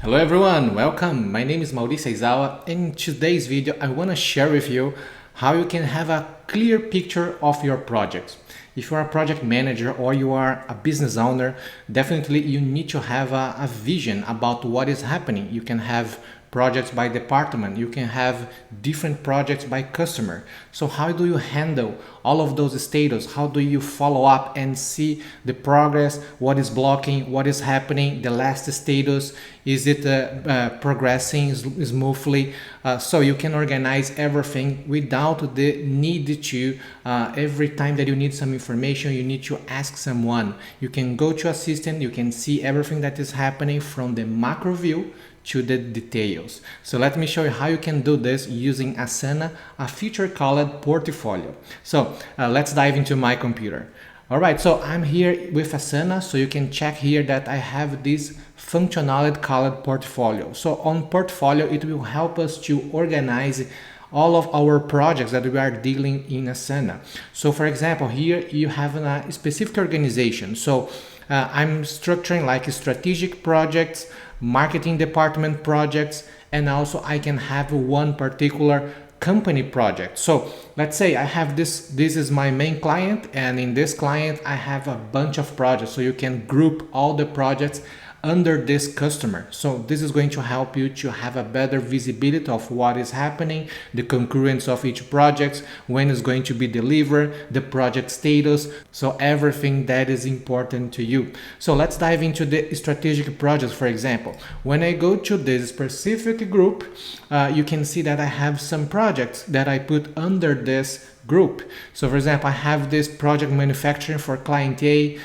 Hello everyone, welcome. My name is Mauricio Aizawa. In today's video, I want to share with you how you can have a clear picture of your projects. If you are a project manager or you are a business owner, definitely you need to have a vision about what is happening. You can have projects by department, you can have different projects by customer. So how do you handle all of those status? How do you follow up and see the progress, what is blocking, what is happening, the last status, is it progressing smoothly? So you can organize everything without the need to, every time that you need some information, you need to ask someone. You can go to a system, you can see everything that is happening from the macro view to the details. So let me show you how you can do this using Asana, a feature called portfolio. So let's dive into my computer. All right, so I'm here with Asana, so you can check here that I have this functionality called portfolio. So on portfolio, it will help us to organize all of our projects that we are dealing in Asana. So for example, here you have a specific organization. So I'm structuring like strategic projects, marketing department projects, and also I can have one particular company project. So let's say I have this is my main client, and in this client I have a bunch of projects. So you can group all the projects under this customer. So this is going to help you to have a better visibility of what is happening, the concurrence of each project, when it's going to be delivered, the project status, so everything that is important to you. So let's dive into the strategic projects. For example, when I go to this specific group, you can see that I have some projects that I put under this group. So for example, I have this project manufacturing for client A,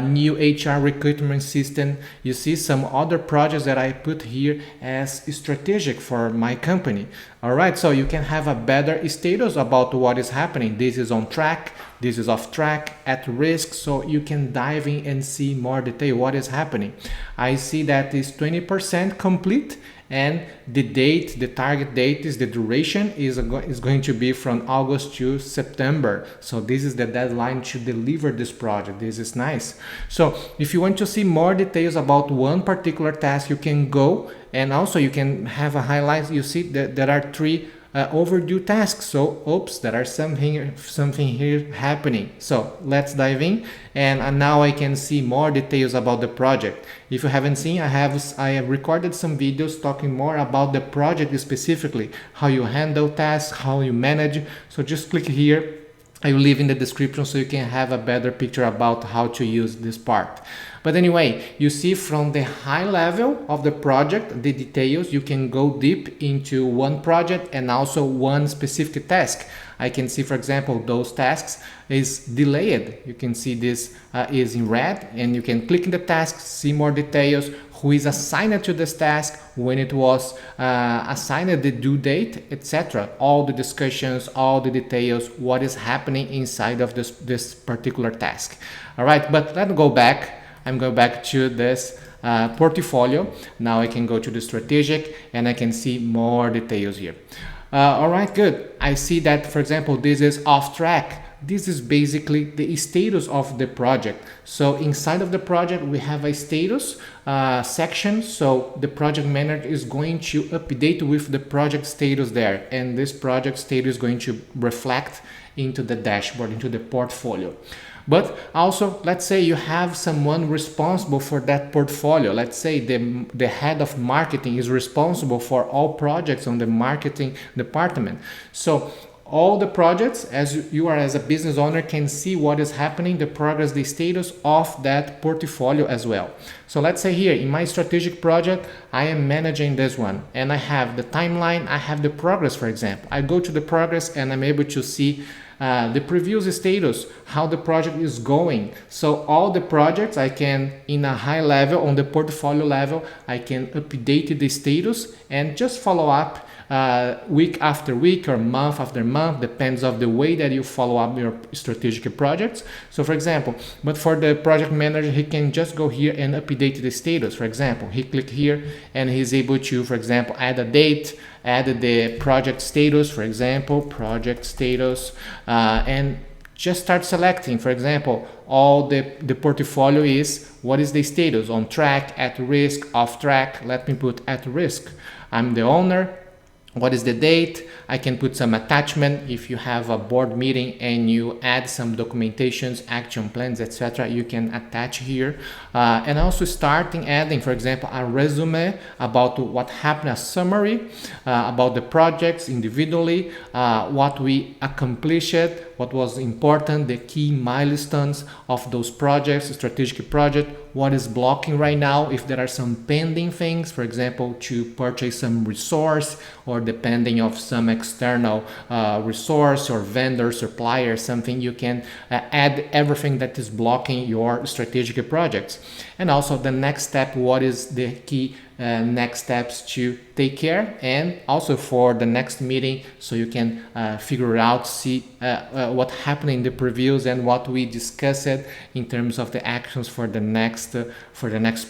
new HR recruitment system. You see some other projects that I put here as strategic for my company. All right, so you can have a better status about what is happening. This is on track, this is off track, at risk, so you can dive in and see more detail what is happening. I see that is 20% complete, and the date, the target date is the duration is going to be from August to September. So this is the deadline to deliver this project. This is nice. So if you want to see more details about one particular task, you can go, and also you can have a highlight. You see that there are three overdue tasks. So oops, there are something here happening. So let's dive in, and now I can see more details about the project. If you haven't seen, I have recorded some videos talking more about the project specifically, how you handle tasks, how you manage. So just click here. I will leave in the description so you can have a better picture about how to use this part. But anyway, you see from the high level of the project, the details, you can go deep into one project and also one specific task. I can see, for example, those tasks is delayed. You can see this is in red, and you can click in the task, see more details, who is assigned to this task, when it was assigned, the due date, etc. All the discussions, all the details, what is happening inside of this particular task. All right, but let's go back. I'm going back to this portfolio. Now I can go to the strategic, and I can see more details here. All right, good. I see that, for example, this is off track. This is basically the status of the project. So inside of the project, we have a status section. So the project manager is going to update with the project status there. And this project status is going to reflect into the dashboard, into the portfolio. But also, let's say you have someone responsible for that portfolio. Let's say the head of marketing is responsible for all projects on the marketing department. So all the projects, as you are as a business owner, can see what is happening, the progress, the status of that portfolio as well. So let's say here in my strategic project, I am managing this one, and I have the timeline, I have the progress, for example. I go to the progress, and I'm able to see the previous status, how the project is going. So all the projects I can, in a high level, on the portfolio level, I can update the status and just follow up week after week or month after month, depends of the way that you follow up your strategic projects. So for example, but for the project manager, he can just go here and update the status. For example, he click here and he's able to, for example, add a date, add the project status, for example, project status, and just start selecting. For example, all the portfolio is, what is the status? On track, at risk, off track. Let me put at risk. I'm the owner. What is the date? I can put some attachment. If you have a board meeting and you add some documentations, action plans, etc., you can attach here. And also starting adding, for example, a resume about what happened, a summary about the projects individually, what we accomplished, what was important, the key milestones of those projects, strategic project, what is blocking right now, if there are some pending things, for example, to purchase some resource or depending of some external resource or vendor, supplier, something, you can add everything that is blocking your strategic projects. And also the next step, what is the key next steps to take care, and also for the next meeting, so you can figure out, see what happened in the previews and what we discussed in terms of the actions for the next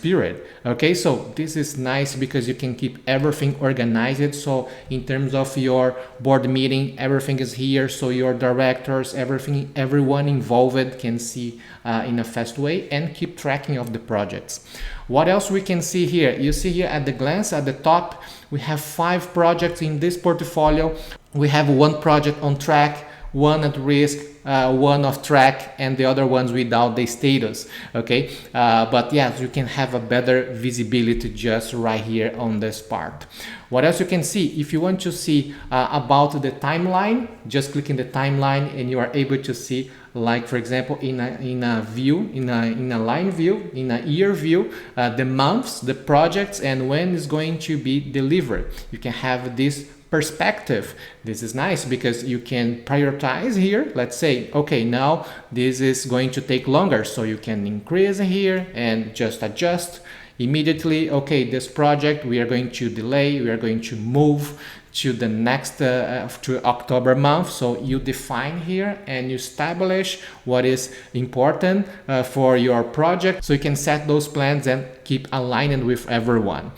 period. Okay, so this is nice because you can keep everything organized. So in terms of your board meeting, everything is here, so your directors, everyone involved can see in a fast way and keep tracking of the projects. What else we can see here? You see here at the glance at the top, we have 5 projects in this portfolio. We have 1 project on track, 1 at risk, 1 off track, and the other ones without the status. Okay, but yes, you can have a better visibility just right here on this part. What else you can see? If you want to see about the timeline, just click in the timeline and you are able to see, like for example, in a view, in a line view, in a year view, the months, the projects, and when it's going to be delivered. You can have this perspective. This is nice because you can prioritize here. Let's say, okay, now this is going to take longer, so you can increase here and just adjust immediately. Okay, this project we are going to delay, we are going to move to the next to October month. So you define here and you establish what is important for your project, so you can set those plans and keep aligning with everyone.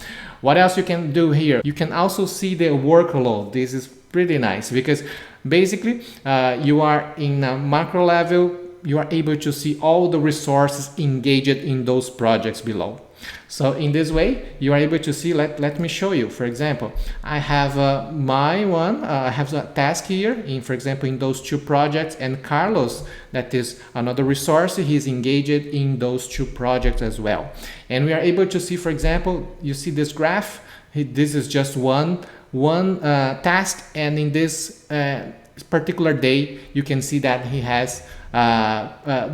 What else you can do here? You can also see the workload. This is pretty nice because basically you are in a macro level, you are able to see all the resources engaged in those projects below. So in this way, you are able to see, let me show you. For example, I have I have a task here, for example, in those 2 projects, and Carlos, that is another resource, he's engaged in those 2 projects as well. And we are able to see, for example, you see this graph, this is just one task, and in this particular day, you can see that he has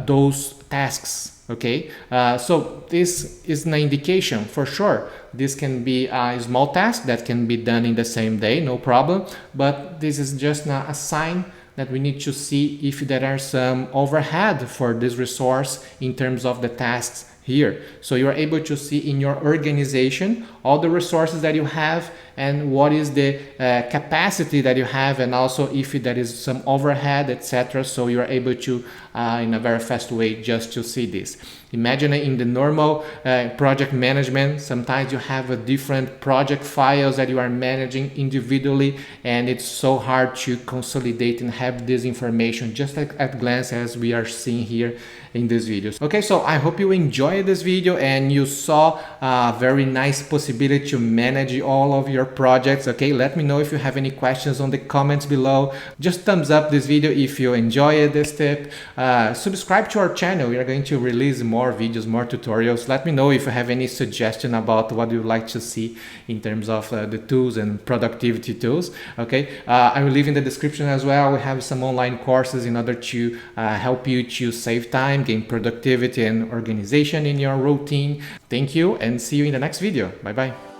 those tasks. Okay, so this is an indication for sure. This can be a small task that can be done in the same day, no problem, but this is just a sign that we need to see if there are some overhead for this resource in terms of the tasks here. So you are able to see in your organization all the resources that you have and what is the capacity that you have, and also if there is some overhead, etc. So you are able to in a very fast way just to see this. Imagine in the normal project management, sometimes you have different project files that you are managing individually, and it's so hard to consolidate and have this information just at glance as we are seeing here in this video. Okay, so I hope you enjoyed this video and you saw a very nice possibility to manage all of your projects. Okay, let me know if you have any questions on the comments below. Just thumbs up this video if you enjoyed this tip. Subscribe to our channel. We are going to release more videos, more tutorials. Let me know if you have any suggestion about what you'd like to see in terms of the tools and productivity tools. Okay, I will leave in the description as well. We have some online courses in order to help you to save time, gain productivity and organization in your routine. Thank you and see you in the next video. Bye bye.